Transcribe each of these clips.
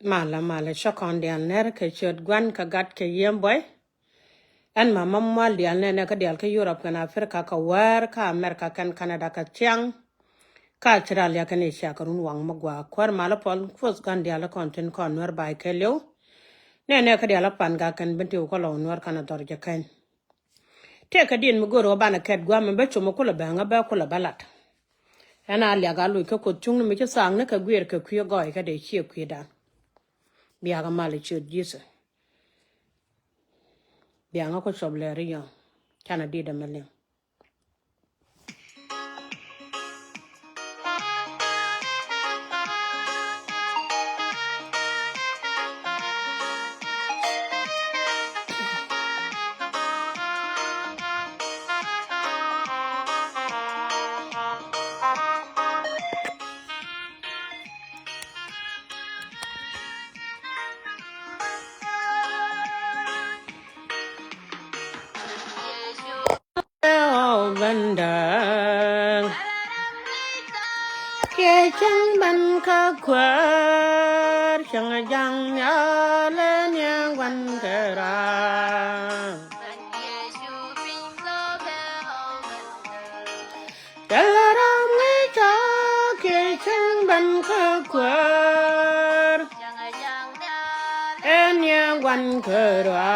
mala shakon dial ner ke chot gwan ka gat ke yem boy an mama mal dial ne ka dial ke Europe kana Africa ka war ka America kan Canada ka chiang ka Australia kan Asia karun wang magwa kwar mala pol fos gan dial konten kon wer bay ke lew ne ka dial pan ga kan binti ko lawn wer kana dorje kan te ka din mu goro bana ket gwa me be chumo ko la ba nga ba ko la balat ana alya ga lu ko chung mi ke sang ne ka gwer ka kuyo goy ka de chi ku dan biaga mali chud jisa bianga ko soble riyo kana dida melin oh banda ke chang ban ka kwar chang jang ya le nyang wan ka ra Dalaram ngi cha ke chang ban ka kwar en nyang wan ka ra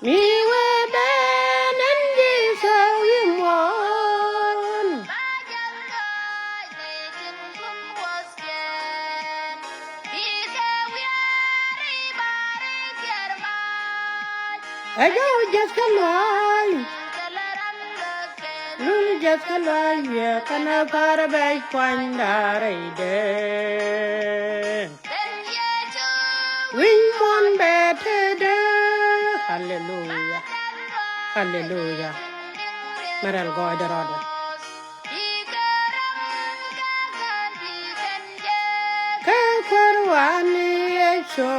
mi we ben en di so yim won ayo just kalai lulu just kalai ya kana para bai kwandare de win mon better de hallelujah hallelujah maral god roda ka kwarwani cho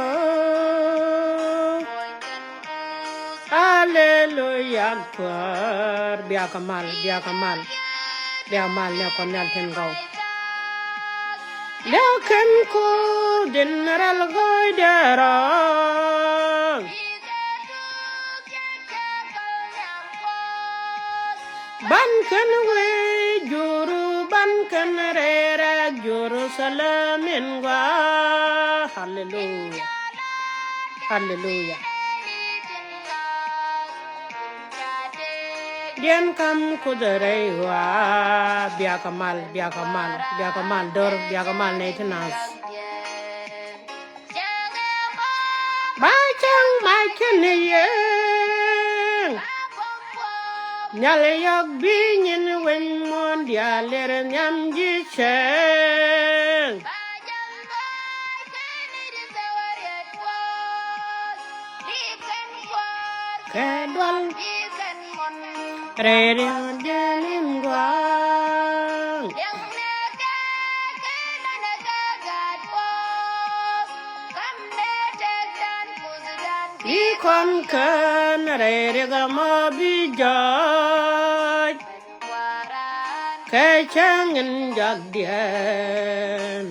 hallelujah kwar biya kamal ne kon yal ten gaw lekan ko general goidera ban kan we juru ban kan rera Jerusalem ingwa hallelujah hallelujah Dian kam kudere wa biya kamal dor biya kamal ne tenas ba chang mai kene ye nyale yok bi nyin wen mon dia lere nyam ji chen kedwal re denim gwa ikon kan re gama bijay kay changin jagdian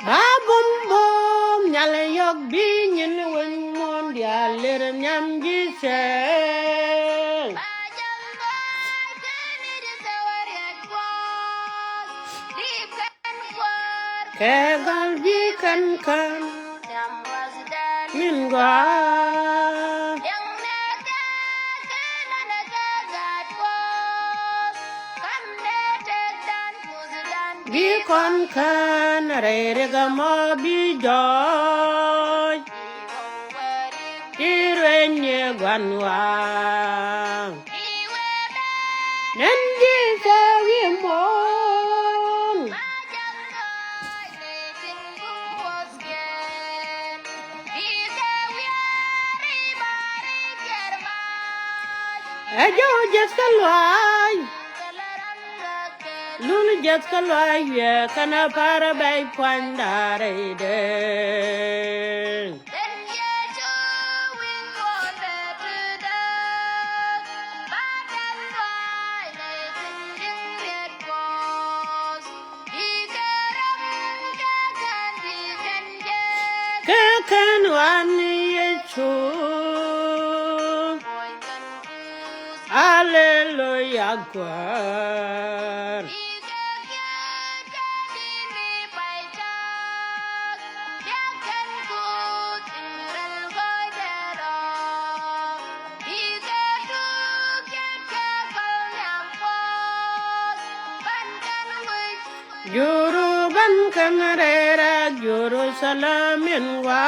babum bum nyale yok binyin wen mon dia ler nyam ji sen kegal bi kan min gwa bi kon kan re gama bi joy irenye gwanwa nendi sawi mon ajo jaskalwai lulu jaskalwai ya kana para bai kwandare de hallelujah gwan Yoruban kanarera Jerusalem wa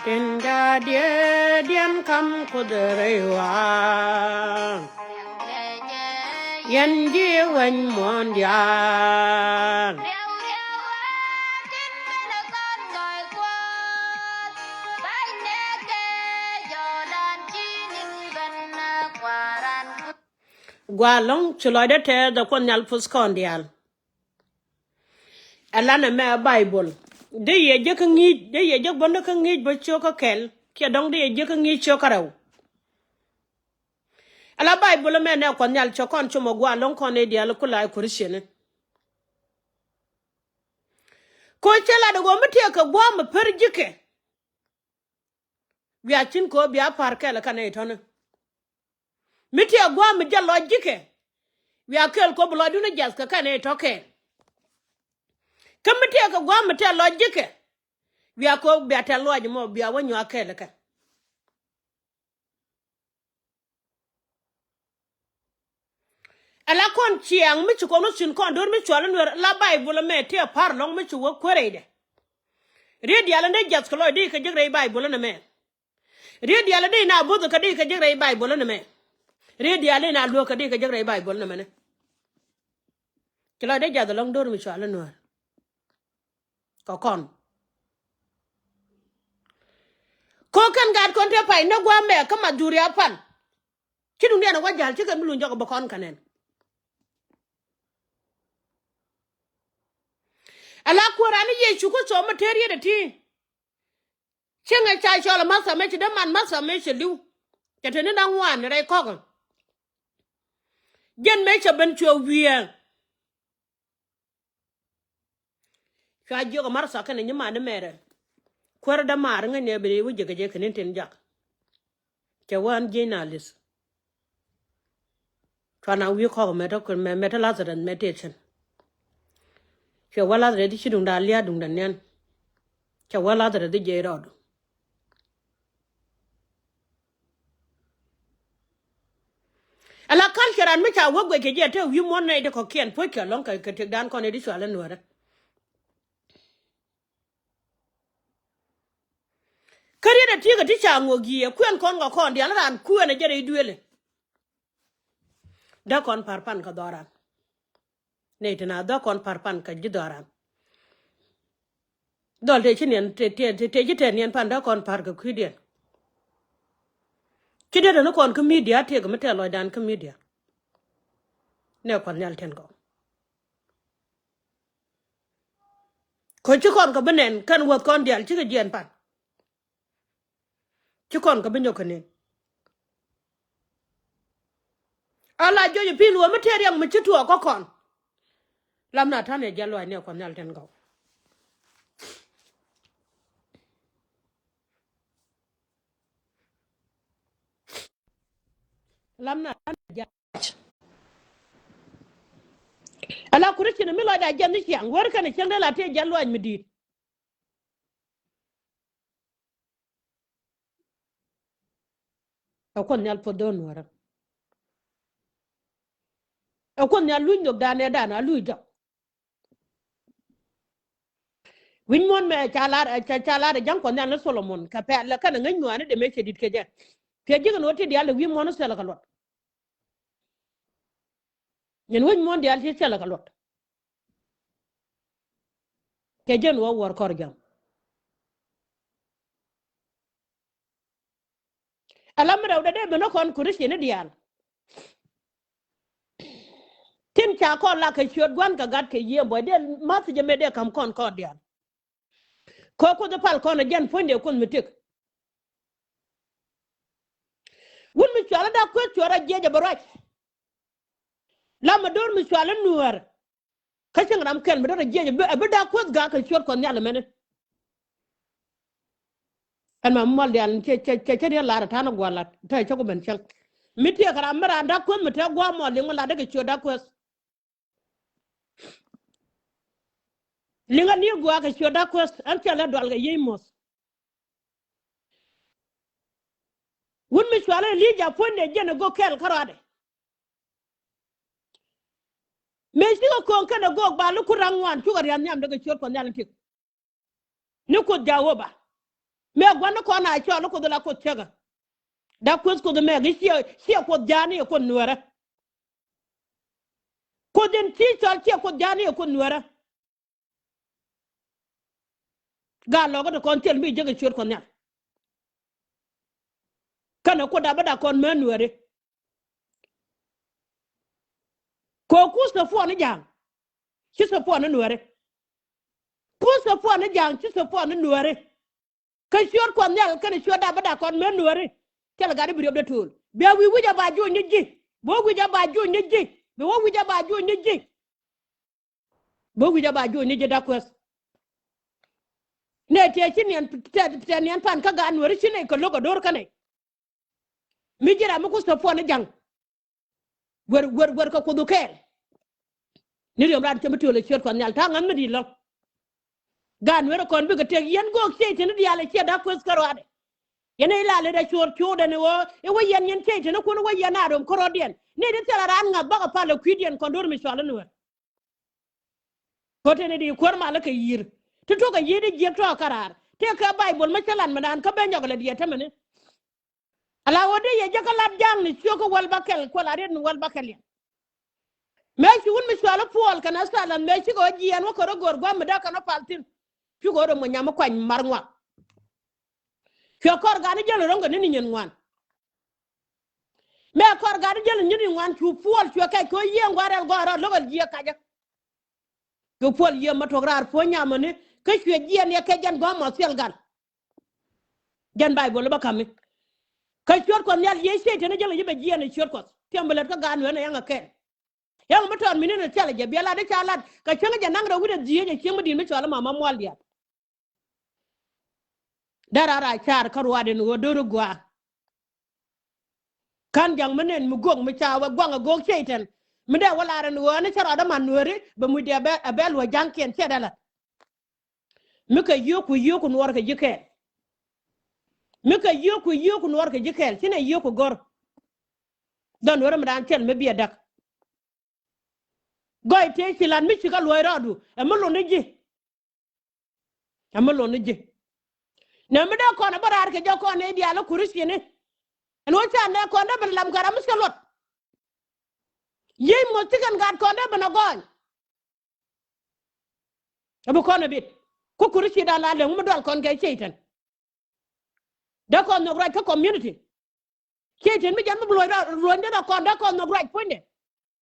Tinda dia diam kam kuderewa Yan ji wen mondial Gwalong chuloy de te da kon nyal pus kondial Alana me Bible de ye je kan ngi de ye je bondo kan ngi ba choka kel ke dong de ye je kan ngi choka raw Ala Bible me ne kon nyal chokon chumo gwalong kon e dial kula kurishene Ko chela de go mete ka gwa me perjike Bia chin ko bia parke la kan e ton Mete gwa me ja logike Bia kel ko blodu ne jas ka kan e toke Kamete ka gwa mete logike Bia ko bia ta loji mo bia wanyo akele ka Ala kon chiang mi chuko no sin kon dor mi chwala no la Bible me te par long mi chuko kwerede Read yalla ne jas ko di ka jigre Bible ne me Read yalla de na budu ka di ka jigre Bible ne me Read yalla na lo ka di ka jigre Bible ne me Kila de jas long dor mi chwala no ko kon Ko kan gad kon te pai no gwa me ka ma juri apan Kidun de na wajal ci kan lu njogo bakon kanen Ala kurani ye chuko so materia de ti Chenga chai chola masa me chi de man masa me chi liu Ketene na wan re kogon Jen me cha ben cho wiye Fa jogo marsa kan nyima ne mere Kwar da mar nga ne be wuje gaje kanin tin jak Ke wan journalist Fana wi ko me to kun me to lazaran meditation Ke wala de di chidung da lia dung da nen Ke wala de di je rod Ala kan keran me cha wogwe ke je te wi mon ne de ko kien po ke lon ka ke te dan ko ne di swala nuara Kari da tiga ti cha ngogi e kwen kon ga kon di ala ran ku ne jere duele Da kon parpan ka doran Ne tena da kon parpan ka jidoran Dol te chinen te jiten yen pan da kon par ka kwidien Kide da no kon ka media te ga mete loy dan ka media Ne kon nyal ten go Ko ci kon ka benen kan wot kon dial ci ga jen pan Ci kon ka binyo kanen Ala jojo pilu wa mete yang me ci tuwa ko kon Lam na tane jalo ne kon nyal ten go Lam na tane jalo Ala kuri ci ne mi loy da jen ni yang wor kan ci la te jalo an mi di Kon nyal po don wara Kon nyal luñ dog dane dana luy do Win mon me chalare jang kon nyal Solomon ka pe la kan ngany no ane de me chedit ke je ke jigan wote di ala wi mon sela ka lot Nyen win mon di ala sela ka lot ke jen wo wor kor jam Alam rew de be no kon kuri ci ne dial Tin cha kon la ka chot gwan ka gat ke ye boy de mas je me de kam kon ko dial Ko de pal kon jen fonde kon mitik Wun mi chala da ko chora jeje baraj La ma dor mi chala nuar ka chang ram ken mi dor jeje be da ko ga ka chot kon nyal mene an ma mal dial che dia la ta na gwala ta che ko ben chal mi te kara mara da ko mi te gwa mo le ngala daga cho da ko linga ni gwa ka cho da ko an chala dal ga yimos wun mi swala li ja fonde je na go kel karade me si ko kana go ba lu kurang wan chu ga nyam daga cho ko nyal tik ni ko jawo ba me gwa na ko na cho lu ko la ko tega da ko ko de me gi si ko jani ko nuara ko den ti chal ti ko jani ko nuara ga lo ko kon tel mi je ga cho ko nyal kana ko da bada kon me nuare ko ku sa fo ni jang ci sa fo na nuare ku sa fo ni jang ci sa fo na nuare ka shor ko nyal kana shor da bada kon me nuare tel ga bi de tul be wi wi ja ba ju ni ji bo wi ja ba ju ni ji be wo wi ja ba ju ni ji bo wi ja ba ju ni ji da ko ne te ci te nien pan ka ga nuare ci ne ko logo dor kane mi jira mu ku sa fo ni jang wer ko du kel ni yom ran ci mutul shor ko nyal ta ngam mi di lo gan wera kon bi ga te yen go ke te ni yalla ci da ko skarwade yene ilale da chor choda ne wo e wo yen ke te no ko wo yen adom korodien ne de tela ran nga ba pa le kwidien kon dor mi swala no ko te ne di kor ma la ka yir to to ga yede je to karar te ka bible ma chalan ma dan ka ben jogale die tamane ala wode ye je ka lab jang ni choko wal bakel ko la ren wal bakel me ci won mi swala pol kana salan me ci go jien wo ko gor gwa ma da kana paltin ci go do mo nyama kwany marngwa ko kor ga ni jelo rongo ni nyen ngwan me kor ga ni jelo ni ngwan chu pol chu kay ko ye ngwarel goro logol je kaja ko pol ye ma to rar fo nyama ni ke chu jien ye ke jan go mo sel gal jan bay bo ba kam ka chor ko nyal ye se te ne jelo yibe jien ni chor ko tembelet ka gan wona yanga ke yang ma ton minene tele je bela de chalat ka chenga janang ro wude jiye je chemu di mi chola mama mwaldia darara char karwade no doro gwa kan jang menen mu gog mu chawa gwanga gog cheiten mi de wala ran wo ne chara da manore ba mu de abel wa janken chedala mi ka yoku nor ka jike mi ka yoku nor ka jike sine yoku gor don wora mdan tel me biya dak goy te silan mi chika loy radu e mo lo ne ji ne mi de ko na barar ke joko ne dia la kurisi ne en wo cha ne ko ne ben lam garam salot yey mo tigan gat ko ne ben goñ abu ko ne bit ku kurisi da la le mu dol kon kay cheiten da ko no right community cheiten mi jam bu loy da ko da ko no right punde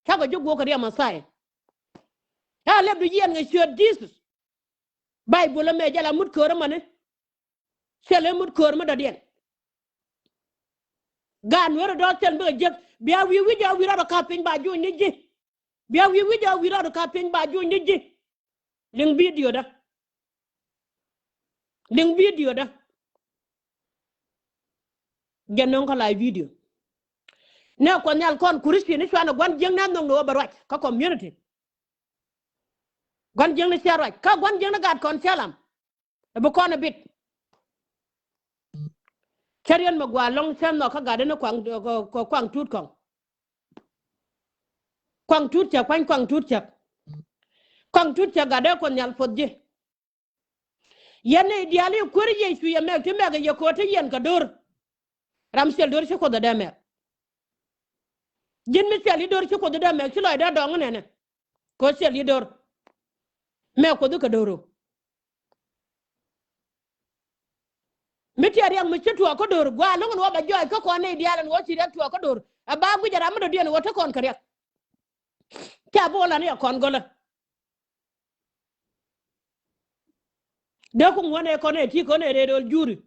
ta ko jugo ko riama sai ha le du yen nga sure jesus bible me jala mut ko ramane sele mut ko ma da den gan wero do tel be jek biya wi ja wi ra ka pin ba ju ni ji biya wi ja wi ra ka pin ba ju ni ji ling video da gennon ko la video ne ko nyal kon kuristi ni chwana gwan jeng nan no barwat ka community gwan jeng ni sharwat ka gwan jeng na gad kon salam e bu ko na bit charian ma gwa long sam no ka gade na kwang tut kong kwang tut cha kwang tut cha gade ko nyal fodje yene diali kuri ye su ye mek te mek ye ko te yen ka dor ramsel dor ci ko da mek jin mi sel dor ci ko da mek ci loy da dong ne ko sel dor me ko du ka doro mi ti ariang mi ci to ko dor gwa lo ngo ba joy ko ko ne dialan wo ci rek to ko dor aba gu jara mo do den wo ta kon ka rek ta bo la ne kon gola de ko ngone ko ne ti ko ne re do juri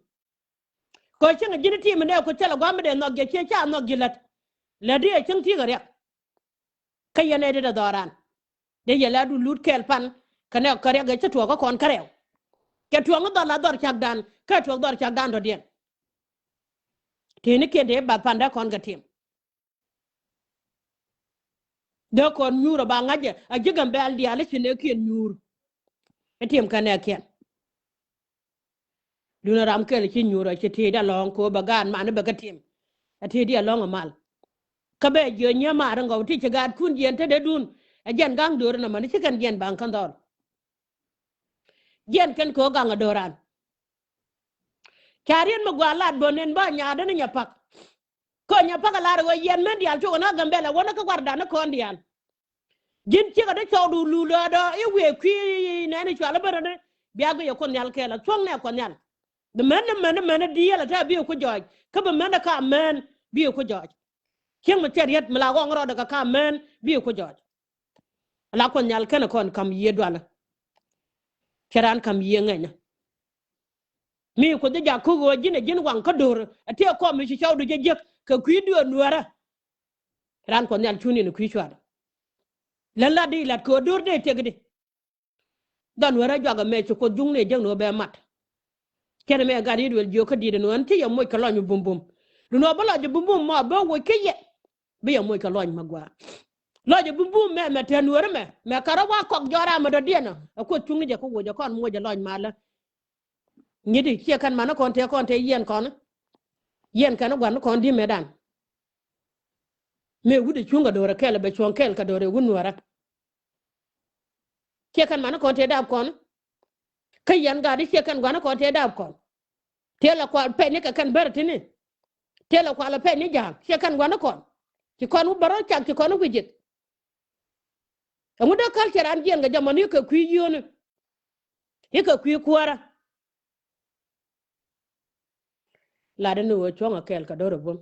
ko chenga jini ti me ne ko tela gwa me de no ge che cha no gilat la de cheng ti ga rek kayene de doran de yela du lut kel pan kane kare ga to ko kon karew ke tuang do la dor chak dan ka tuang dor chak dan do dien tini kende ba panda kon ga tim de kon nyuro ba ngaje a jigam be aldi ala chine kien nyur etim kane ken duna ram ke chi nyuro chi ti da long ko ba gan ma ne ba ga tim ati dia long mal ka be je nya ma ran go ti ga kun yen te de dun a jen gang dur na man chi kan jen bang kan dor jen kan ko gang doran karien ma gwa lat bonen ba nya da nya pak ko nya pak la ro yen men dial to na gambe la wona ka warda na kon dial jin ci ga de chaw du lu la da e we kwi ne ni chala bara ne biya go kon yal ke la tong ne kon yal de men di la ta bi ko joj ka ba men ka men bi ko joj king ma ter yet mala go ngoro da ka men bi ko joj la kon yal ken kon kam ye dwala keran kam ye ngenya mi ko de ja ko go jin wan ka dor ate ko mi ci chaw du je jek ka kwi du nuara ran kon yal tuni ni kwi chwada lalla di lat ko dor de tegdi dan wara joga me ko jungne jeng no be mat kene me gadi wel jo ko di no anti ya moy ka lañu bum bum du no bala jo bum bum ma ba wo ke ye be ya moy ka lañ magwa lañu bum bum me ten wara me karawa ko jora ma do diena ko tungi je ko wo jo kon mo je lañ mala nyidi ke kan mana kon te yen kan gwan kon di medan me wude chunga do ra kele be chon kel ka do re wunwara ke kan mana kon te dab kon kayan gadi ke kan gwan kon te dab kon tela ko pe ni ka kan bertini tela ko ala pe ni jang ke kan gwan kon ki kon u baro chak ki kon u gijit amu da culture an jen ga jamani ka kwi yone ka kwi kwara la de no chonga kel ka do re bom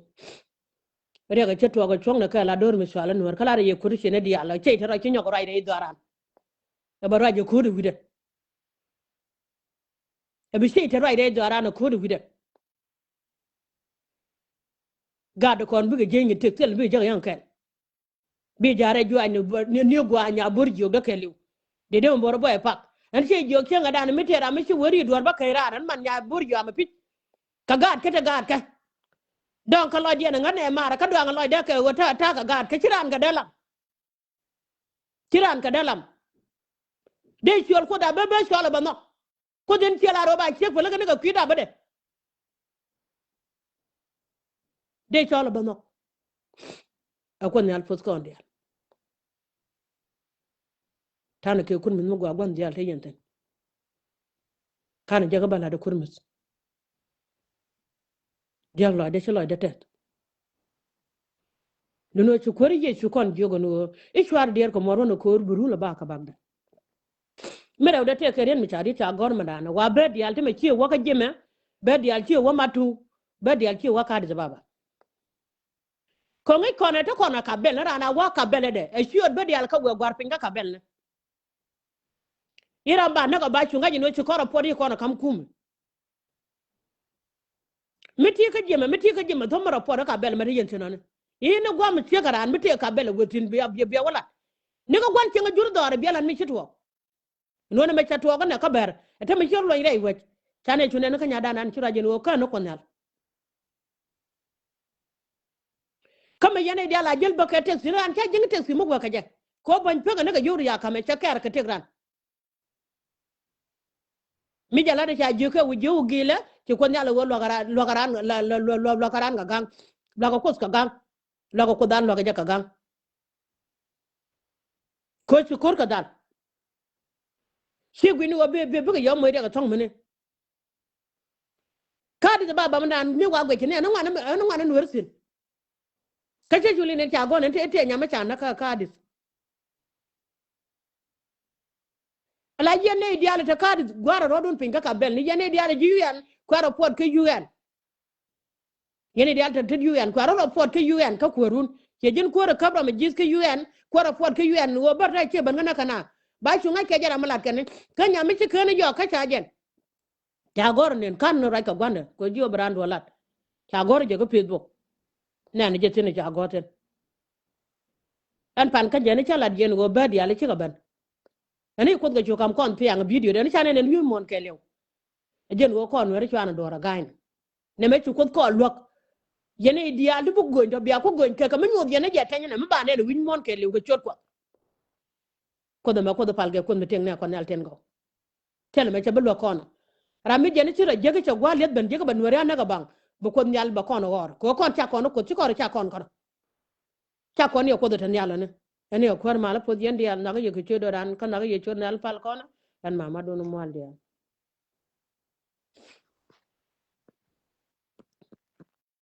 re ga cheto ga chonga ka la do mi swala no kala re kuri chene di ala che tara kinyo ko rai de doran e baro je kuri wide e bi che tara de doran ko kuri wide gado kon bi ga jengi tektel bi je yan ken bi jare ju ani ni gwa nya burjo ga keliu de de mboro boy pak an che jo kenga dan mi tera mi chi wori dor ba kai ran man nya burjo am pit ka gad ka don ka lodi na ngane mara ka do nga lodi ka wata ta ka gad ka ciran ka dalam de ciol ko da be ciol ba no ko den ciala ro ba ci ko la ga kwida ba de ciol ba no akon ne alfos ko ndial tan ke kun min go gwan dial te yenten kan jaga bala de kurmus dial lo de ciol de tet no ci kori je ci kon jogo no e chwar der ko moro no ko buru la ba ka bagda mere da te keren mi chari ta gor madana wa be dial te me ci wa ka jeme be dial ci wa matu be dial ci wa ka de baba ko ngi kono to kono ka bel rana wa ka bel de e ci od be dial ka we gwar pinga ka bel ne ira ba na ka ba ci ngaji no ci koro podi kono kam kum miti ka jeme to mara podo ka bel mari yente non ina gwa mi ci karan miti ka bel wetin biya wala ni ko gwan ci nga jur dore biya lan mi ci to no na me ci to ne ka ber ete mi ci lo ire wech tane ci ne ka nya danan ci rajen wo ka no ko nyal kama yane dia la jël ba ka tek ci ran ka jing tek ci mu gwa ka je ko ban pega ne ka jur ya ka me ca ker ka tek ran mi jala de ca juke wu jewu gile ci ko nyala wo lo garan ga gang la ko kos ka gang la ko dan lo ga ja ka gang ko ci kor ka dan ci gwini wo be ga yo mo de ka tong mene ka di ba ba man mi wa gwe ci ne no ngwana no wersin ka ci juli ne ca go ne te nyama ca na ka di ala yene diale te ka di gwara rodun pinga ka bel ni yene diale ji yuan kwara pot ke yuan yene diale te yuan kwara pot ke yuan ka korun ke jin ko kabra ma jis ke yuan kwara pot ke yuan wo barta ke ban na kana ba chu nga ke jara malat kan ka nya mi ci kan jo ka cha jen ta gor nen kan no ra ka gwanda ko jio brand walat ta gor je ko facebook na ni je tene ta goten an pan ka jene cha lat jen go ba diale ci ka ban ani ko ga jo kam kon piang video de ni chane nen yu mon ke lew jen go kon wer chwana dora gain ne me chu ko lok yene dia lu bu goin do bia ko goin ke ka men yod yene ja tanya ne ba ne win mon ke lu ko chot ko da ma ko da palge ko me teng ne ko nal ten go tel me cha belo kono rami jeni chira jege cha gwa let ben jege ban wari na ga bang bu ko nyal ba kono gor ko kon cha kono ko chikor cha kon kono cha kon yo ko da tan yalo ne ene ko mala po yen dia na ga ye ko chodo ran kan na ga ye chod nal pal kono dan mama do no mal dia